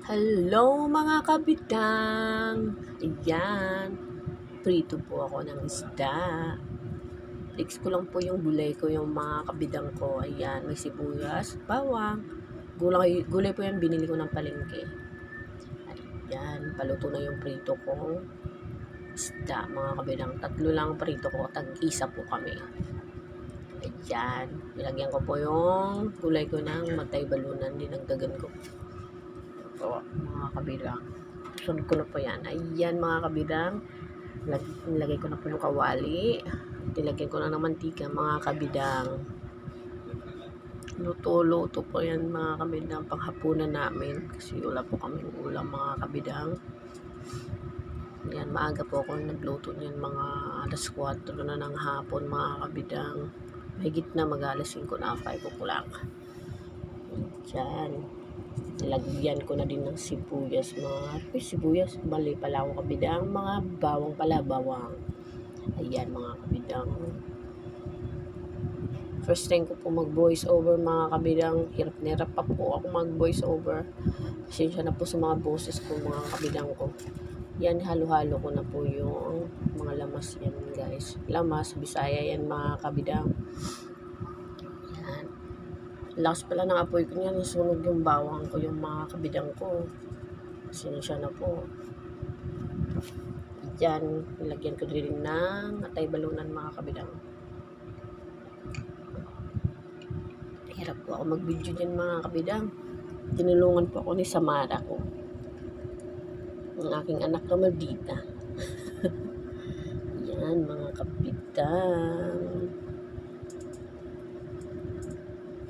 Hello mga kabitang! Ayan, prito po ako ng isda. Fix ko lang po yung gulay ko, yung mga kabidang ko. Ayan, may sibuyas, bawang. Gulay po yan, binili ko ng palengke. Ayan, paluto na yung prito kong isda mga kabidang. Tatlo lang prito ko, tag-isa po kami. Ayan, nilagyan ko po yung gulay ko ng matay balunan, dinagdagan ko. Ito, mga kabidang. Sunod ko na po yan. Ayan mga kabidang. Nilagay ko na po yung kawali. Nilagyan ko na ng mantika mga kabidang. Luto-luto po yan mga kabidang. Panghapunan namin. Kasi wala po kaming ulam mga kabidang. Yan, maaga po ako nagluto niyan mga alas 4 na ng hapon mga kabidang. Mahigit na mag-alas 5 na 5 o'clock. Yan. Nilagyan ko na din ng sibuyas, sibuyas, bali pala ako kabidang, mga bawang pala, bawang. Ayan mga kabidang. First time ko po mag-voice over mga kabidang, hirap na hirap pa po ako mag-voice over. Pasensya na po sa mga boses ko mga kabidang ko. Yan, halo-halo ko na po yung mga lamas yan guys. Lamas, Bisaya yan mga kabidang. Lakas pala ng apoy ko niyan, nasunog yung bawang ko, yung mga kabidang ko. Sinisya na po. Diyan, nilagyan ko din ng atay balunan mga kabidang. Hirap po ako mag-video dyan mga kabidang. Tinulungan po ako ni Samara ko. Ang aking anak na maldita. Yan mga kabidang.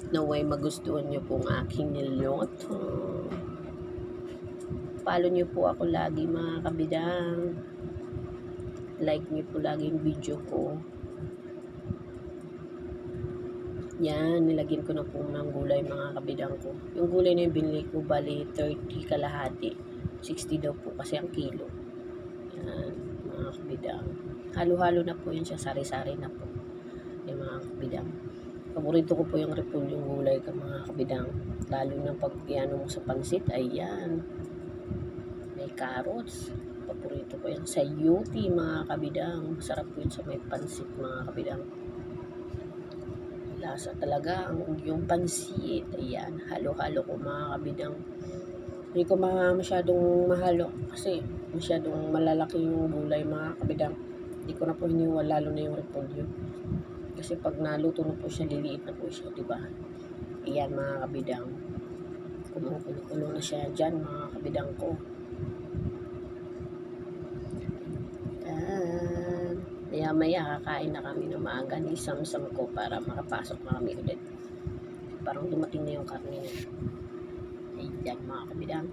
Naway magustuhan nyo po ang aking niluto. Follow nyo po ako lagi mga kabidang. Like nyo po lagi yung video ko. Yan, nilagyan ko na po ng gulay mga kabidang ko. Yung gulay na yung binili ko, bali 30 kalahati. 60 daw po kasi ang kilo. Yan, mga kabidang. Halo-halo na po yun siya, sari-sari na po. Yung mga kabidang. Paborito ko po yung repulyong gulay ka mga kabidang. Lalo na pag piano mo sa pansit, ayan. May carrots. Paborito ko yan. Sayuti mga kabidang. Masarap po yun sa may pansit mga kabidang. Lasa talaga ang yung pansit. Ayan. Halo-halo ko mga kabidang. Hindi ko masyadong mahalo kasi masyadong malalaki yung gulay mga kabidang. Hindi ko na po hiniwa lalo na yung repolyo. Kasi pag naluto na po siya, liliit na po siya, diba? Ayan mga kabidang. Kumukulo na siya dyan mga kabidang ko. Maya kakain na kami ng maaga ni Samsam ko para makapasok na kami ulit. Parang dumating na yung karne niya. Ayan mga kabidang.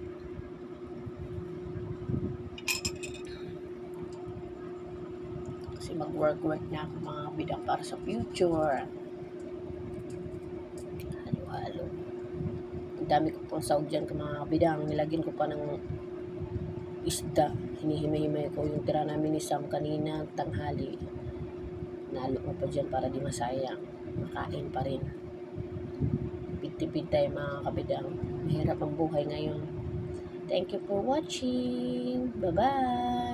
Kasi mag-work na ako mga kabidang para sa future. Halo-halo. Ang dami ko pong sahog dyan mga kabidang. Nilagyan ko pa ng isda. Hinihimay-himay ko yung tira namin ni Sam kanina tanghali. Nalo ko pa dyan para di masayang. Makain pa rin. Tipid tayo mga kabidang. Mahirap ang buhay ngayon. Thank you for watching. Bye-bye.